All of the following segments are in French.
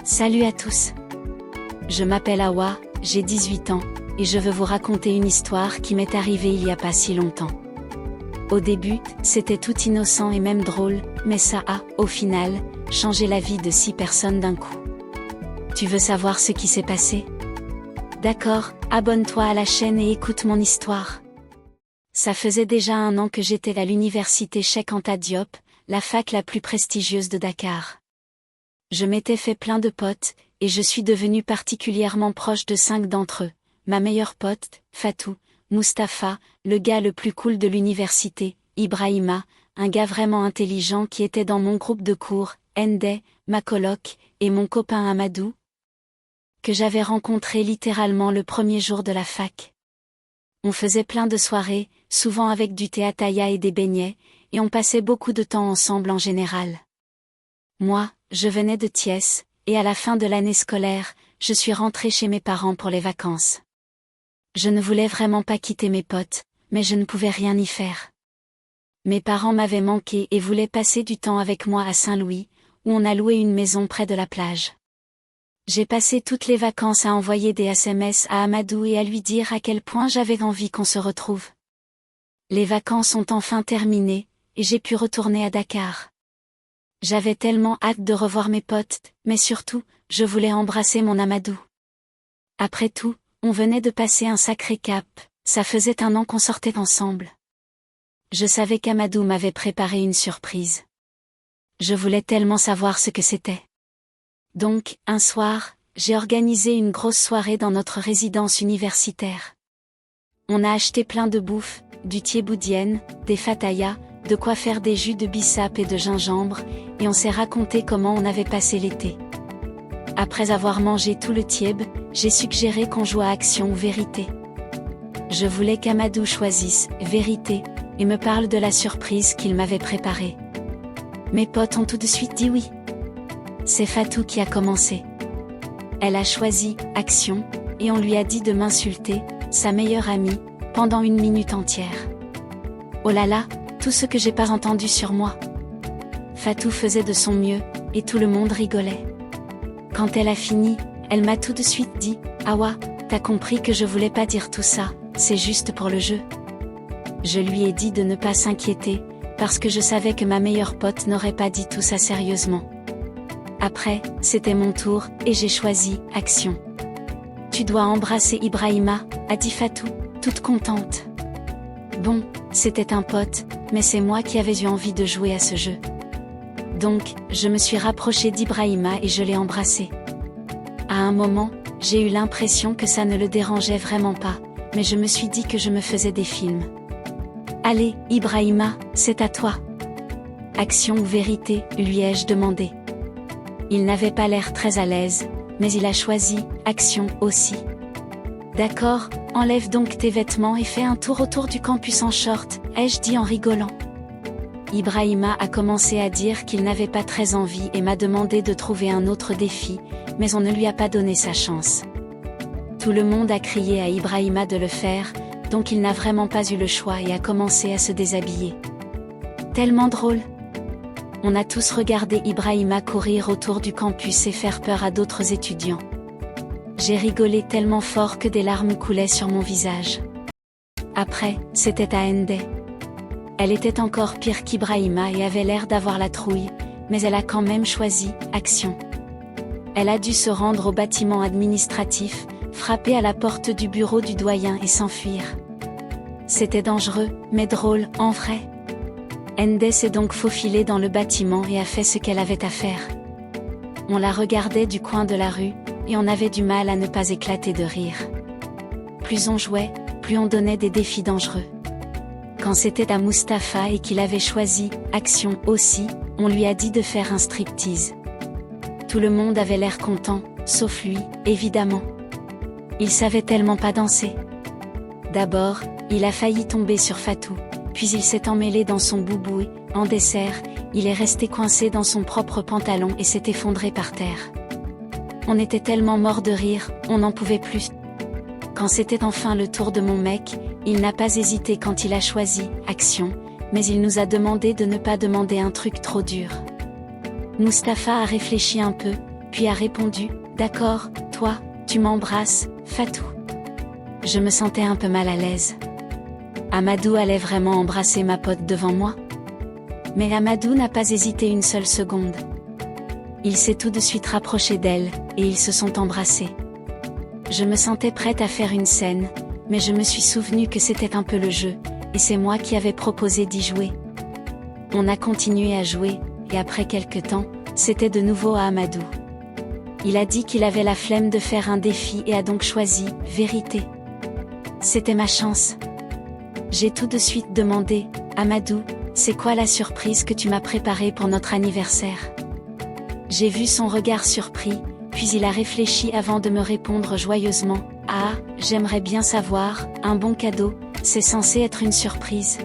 Salut à tous. Je m'appelle Awa, j'ai 18 ans, et je veux vous raconter une histoire qui m'est arrivée il y a pas si longtemps. Au début, c'était tout innocent et même drôle, mais ça a, au final, changé la vie de 6 personnes d'un coup. Tu veux savoir ce qui s'est passé? D'accord, abonne-toi à la chaîne et écoute mon histoire. Ça faisait déjà 1 an que j'étais à l'université Cheikh Anta Diop, la fac la plus prestigieuse de Dakar. Je m'étais fait plein de potes, et je suis devenue particulièrement proche de 5 d'entre eux. Ma meilleure pote, Fatou, Mustapha, le gars le plus cool de l'université, Ibrahima, un gars vraiment intelligent qui était dans mon groupe de cours, Ndé, ma coloc, et mon copain Amadou, que j'avais rencontré littéralement le premier jour de la fac. On faisait plein de soirées, souvent avec du thé ataya et des beignets, et on passait beaucoup de temps ensemble en général. Moi, je venais de Thiès, et à la fin de l'année scolaire, je suis rentrée chez mes parents pour les vacances. Je ne voulais vraiment pas quitter mes potes, mais je ne pouvais rien y faire. Mes parents m'avaient manqué et voulaient passer du temps avec moi à Saint-Louis, où on a loué une maison près de la plage. J'ai passé toutes les vacances à envoyer des SMS à Amadou et à lui dire à quel point j'avais envie qu'on se retrouve. Les vacances ont enfin terminé, et j'ai pu retourner à Dakar. J'avais tellement hâte de revoir mes potes, mais surtout, je voulais embrasser mon Amadou. Après tout, on venait de passer un sacré cap, ça faisait 1 an qu'on sortait ensemble. Je savais qu'Amadou m'avait préparé une surprise. Je voulais tellement savoir ce que c'était. Donc, un soir, j'ai organisé une grosse soirée dans notre résidence universitaire. On a acheté plein de bouffe, du thieboudienne, des fatayas, de quoi faire des jus de bissap et de gingembre, et on s'est raconté comment on avait passé l'été. Après avoir mangé tout le tieb, j'ai suggéré qu'on joue à action ou vérité. Je voulais qu'Amadou choisisse vérité, et me parle de la surprise qu'il m'avait préparée. Mes potes ont tout de suite dit oui. C'est Fatou qui a commencé. Elle a choisi action, et on lui a dit de m'insulter, sa meilleure amie, pendant 1 minute entière. Oh là là, tout ce que j'ai pas entendu sur moi. Fatou faisait de son mieux, et tout le monde rigolait. Quand elle a fini, elle m'a tout de suite dit, « Awa, t'as compris que je voulais pas dire tout ça, c'est juste pour le jeu. » Je lui ai dit de ne pas s'inquiéter, parce que je savais que ma meilleure pote n'aurait pas dit tout ça sérieusement. Après, c'était mon tour, et j'ai choisi « Action ». « Tu dois embrasser Ibrahima », a dit Fatou, toute contente. Bon, c'était un pote, mais c'est moi qui avais eu envie de jouer à ce jeu. Donc, je me suis rapprochée d'Ibrahima et je l'ai embrassé. À un moment, j'ai eu l'impression que ça ne le dérangeait vraiment pas, mais je me suis dit que je me faisais des films. Allez, Ibrahima, c'est à toi. Action ou vérité, lui ai-je demandé. Il n'avait pas l'air très à l'aise, mais il a choisi action aussi. D'accord, enlève donc tes vêtements et fais un tour autour du campus en short, ai-je dit en rigolant. Ibrahima a commencé à dire qu'il n'avait pas très envie et m'a demandé de trouver un autre défi, mais on ne lui a pas donné sa chance. Tout le monde a crié à Ibrahima de le faire, donc il n'a vraiment pas eu le choix et a commencé à se déshabiller. Tellement drôle. On a tous regardé Ibrahima courir autour du campus et faire peur à d'autres étudiants. J'ai rigolé tellement fort que des larmes coulaient sur mon visage. Après, c'était à Ndé. Elle était encore pire qu'Ibrahima et avait l'air d'avoir la trouille, mais elle a quand même choisi action. Elle a dû se rendre au bâtiment administratif, frapper à la porte du bureau du doyen et s'enfuir. C'était dangereux, mais drôle, en vrai. Ndé s'est donc faufilée dans le bâtiment et a fait ce qu'elle avait à faire. On la regardait du coin de la rue, et on avait du mal à ne pas éclater de rire. Plus on jouait, plus on donnait des défis dangereux. Quand c'était à Mustapha et qu'il avait choisi action aussi, on lui a dit de faire un striptease. Tout le monde avait l'air content, sauf lui, évidemment. Il savait tellement pas danser. D'abord, il a failli tomber sur Fatou, puis il s'est emmêlé dans son boubou et, en dessert, il est resté coincé dans son propre pantalon et s'est effondré par terre. On était tellement morts de rire, on n'en pouvait plus. Quand c'était enfin le tour de mon mec, il n'a pas hésité quand il a choisi action, mais il nous a demandé de ne pas demander un truc trop dur. Mustapha a réfléchi un peu, puis a répondu, d'accord, toi, tu m'embrasses, Fatou. Je me sentais un peu mal à l'aise. Amadou allait vraiment embrasser ma pote devant moi? Mais Amadou n'a pas hésité une seule seconde. Il s'est tout de suite rapproché d'elle, et ils se sont embrassés. Je me sentais prête à faire une scène, mais je me suis souvenu que c'était un peu le jeu, et c'est moi qui avais proposé d'y jouer. On a continué à jouer, et après quelque temps, c'était de nouveau à Amadou. Il a dit qu'il avait la flemme de faire un défi et a donc choisi « vérité ». C'était ma chance. J'ai tout de suite demandé « Amadou, c'est quoi la surprise que tu m'as préparée pour notre anniversaire ?» J'ai vu son regard surpris, puis il a réfléchi avant de me répondre joyeusement « Ah, j'aimerais bien savoir, un bon cadeau, c'est censé être une surprise. »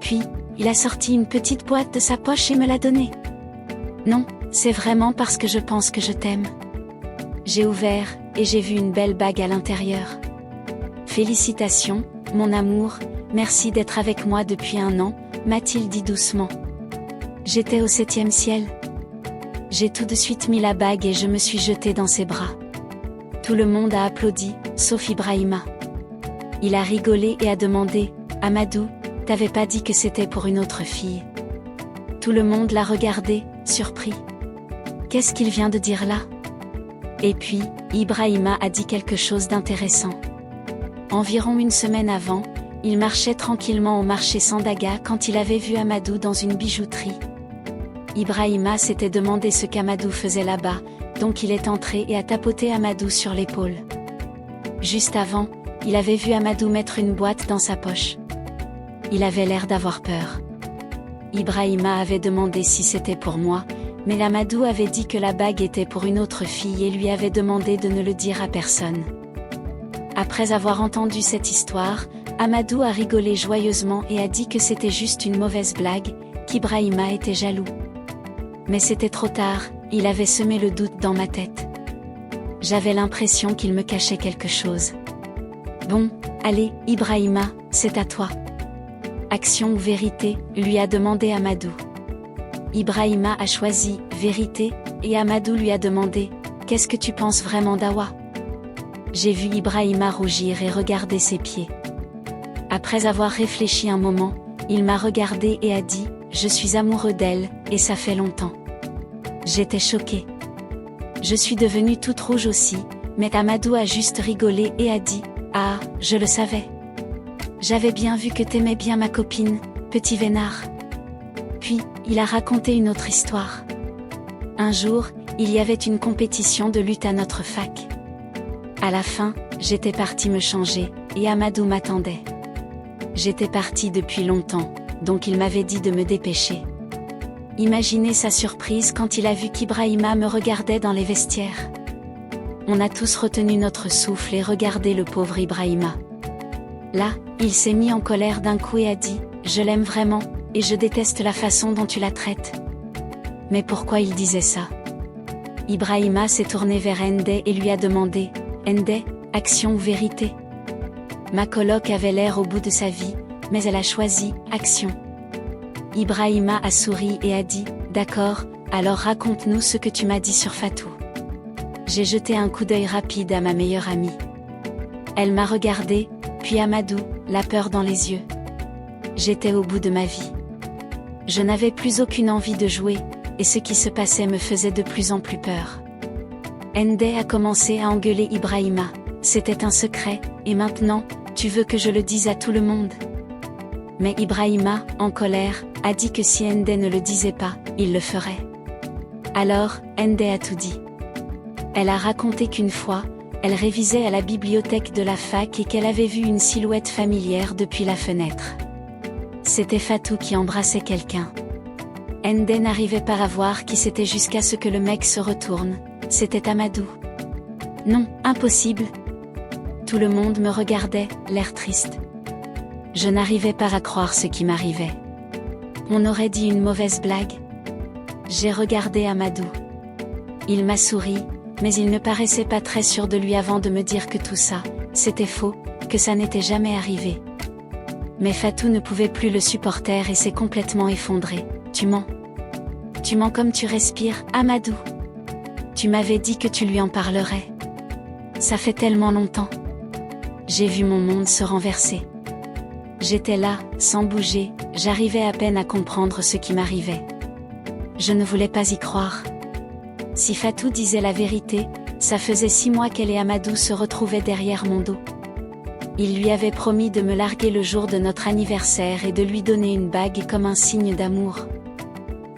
Puis, il a sorti une petite boîte de sa poche et me l'a donnée. Non, c'est vraiment parce que je pense que je t'aime. J'ai ouvert, et j'ai vu une belle bague à l'intérieur. Félicitations, mon amour, merci d'être avec moi depuis 1 an, m'a-t-il dit doucement. J'étais au 7e ciel. J'ai tout de suite mis la bague et je me suis jetée dans ses bras. Tout le monde a applaudi, sauf Ibrahima. Il a rigolé et a demandé, « Amadou, t'avais pas dit que c'était pour une autre fille ?» Tout le monde l'a regardé, surpris. Qu'est-ce qu'il vient de dire là? Et puis, Ibrahima a dit quelque chose d'intéressant. Environ une semaine avant, il marchait tranquillement au marché Sandaga quand il avait vu Amadou dans une bijouterie. Ibrahima s'était demandé ce qu'Amadou faisait là-bas, donc il est entré et a tapoté Amadou sur l'épaule. Juste avant, il avait vu Amadou mettre une boîte dans sa poche. Il avait l'air d'avoir peur. Ibrahima avait demandé si c'était pour moi, mais Amadou avait dit que la bague était pour une autre fille et lui avait demandé de ne le dire à personne. Après avoir entendu cette histoire, Amadou a rigolé joyeusement et a dit que c'était juste une mauvaise blague, qu'Ibrahima était jaloux. Mais c'était trop tard, il avait semé le doute dans ma tête. J'avais l'impression qu'il me cachait quelque chose. Bon, allez, Ibrahima, c'est à toi. Action ou vérité, lui a demandé Amadou. Ibrahima a choisi « vérité » et Amadou lui a demandé « Qu'est-ce que tu penses vraiment d'Awa ?» J'ai vu Ibrahima rougir et regarder ses pieds. Après avoir réfléchi un moment, il m'a regardé et a dit « Je suis amoureux d'elle, et ça fait longtemps. » J'étais choquée. Je suis devenue toute rouge aussi, mais Amadou a juste rigolé et a dit « Ah, je le savais. J'avais bien vu que t'aimais bien ma copine, petit vénard. » Puis, il a raconté une autre histoire. Un jour, il y avait une compétition de lutte à notre fac. À la fin, j'étais partie me changer, et Amadou m'attendait. J'étais partie depuis longtemps, donc il m'avait dit de me dépêcher. Imaginez sa surprise quand il a vu qu'Ibrahima me regardait dans les vestiaires. On a tous retenu notre souffle et regardé le pauvre Ibrahima. Là, il s'est mis en colère d'un coup et a dit « Je l'aime vraiment, et je déteste la façon dont tu la traites. » Mais pourquoi il disait ça? Ibrahima s'est tourné vers Ende et lui a demandé « Ende, action ou vérité ?» Ma coloc avait l'air au bout de sa vie, mais elle a choisi « action ». Ibrahima a souri et a dit « D'accord, alors raconte-nous ce que tu m'as dit sur Fatou. » J'ai jeté un coup d'œil rapide à ma meilleure amie. Elle m'a regardé, puis Amadou, la peur dans les yeux. J'étais au bout de ma vie. Je n'avais plus aucune envie de jouer, et ce qui se passait me faisait de plus en plus peur. Ende a commencé à engueuler Ibrahima. C'était un secret, et maintenant, tu veux que je le dise à tout le monde? Mais Ibrahima, en colère, a dit que si Ende ne le disait pas, il le ferait. Alors, Ende a tout dit. Elle a raconté qu'une fois, elle révisait à la bibliothèque de la fac et qu'elle avait vu une silhouette familière depuis la fenêtre. C'était Fatou qui embrassait quelqu'un. Ende n'arrivait pas à voir qui c'était jusqu'à ce que le mec se retourne. C'était Amadou. Non, impossible. Tout le monde me regardait, l'air triste. Je n'arrivais pas à croire ce qui m'arrivait. On aurait dit une mauvaise blague. J'ai regardé Amadou. Il m'a souri, mais il ne paraissait pas très sûr de lui avant de me dire que tout ça, c'était faux, que ça n'était jamais arrivé. Mais Fatou ne pouvait plus le supporter et s'est complètement effondré. Tu mens. Tu mens comme tu respires, Amadou. Tu m'avais dit que tu lui en parlerais. Ça fait tellement longtemps. J'ai vu mon monde se renverser. J'étais là, sans bouger, j'arrivais à peine à comprendre ce qui m'arrivait. Je ne voulais pas y croire. Si Fatou disait la vérité, ça faisait 6 mois qu'elle et Amadou se retrouvaient derrière mon dos. Il lui avait promis de me larguer le jour de notre anniversaire et de lui donner une bague comme un signe d'amour.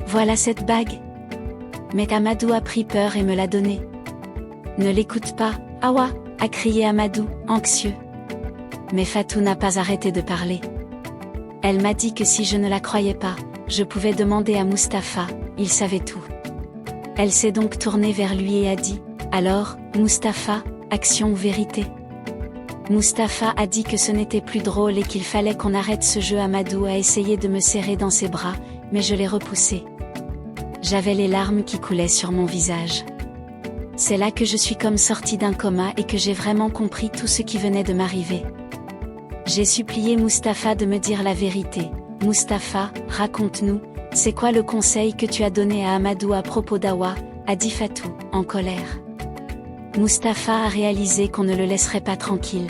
Voilà cette bague. Mais Amadou a pris peur et me l'a donnée. Ne l'écoute pas, Awa, a crié Amadou, anxieux. Mais Fatou n'a pas arrêté de parler. Elle m'a dit que si je ne la croyais pas, je pouvais demander à Mustapha, il savait tout. Elle s'est donc tournée vers lui et a dit, « Alors, Mustapha, action ou vérité ?» Mustapha a dit que ce n'était plus drôle et qu'il fallait qu'on arrête ce jeu. Amadou a essayé de me serrer dans ses bras, mais je l'ai repoussé. J'avais les larmes qui coulaient sur mon visage. C'est là que je suis comme sortie d'un coma et que j'ai vraiment compris tout ce qui venait de m'arriver. J'ai supplié Mustapha de me dire la vérité. « Mustapha, raconte-nous, c'est quoi le conseil que tu as donné à Amadou à propos d'Awa ?» a dit Fatou, en colère. Mustapha a réalisé qu'on ne le laisserait pas tranquille.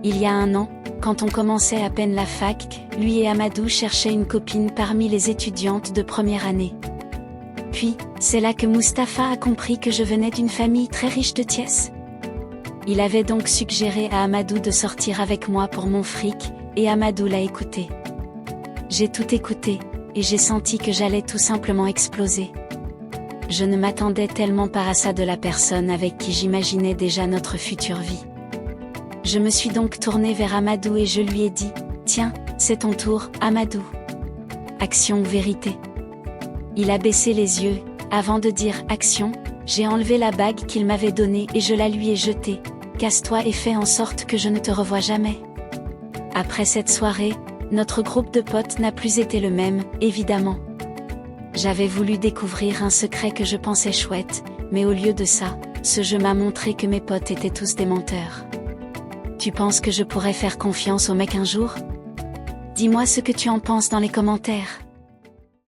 Il y a 1 an, quand on commençait à peine la fac, lui et Amadou cherchaient une copine parmi les étudiantes de première année. Puis, c'est là que Mustapha a compris que je venais d'une famille très riche de Thiès. Il avait donc suggéré à Amadou de sortir avec moi pour mon fric, et Amadou l'a écouté. J'ai tout écouté, et j'ai senti que j'allais tout simplement exploser. Je ne m'attendais tellement pas à ça de la personne avec qui j'imaginais déjà notre future vie. Je me suis donc tournée vers Amadou et je lui ai dit, « Tiens, c'est ton tour, Amadou. Action ou vérité ?» Il a baissé les yeux, avant de dire « Action », j'ai enlevé la bague qu'il m'avait donnée et je la lui ai jetée. « Casse-toi et fais en sorte que je ne te revoie jamais. » Après cette soirée, notre groupe de potes n'a plus été le même, évidemment. J'avais voulu découvrir un secret que je pensais chouette, mais au lieu de ça, ce jeu m'a montré que mes potes étaient tous des menteurs. Tu penses que je pourrais faire confiance au mec un jour? Dis-moi ce que tu en penses dans les commentaires.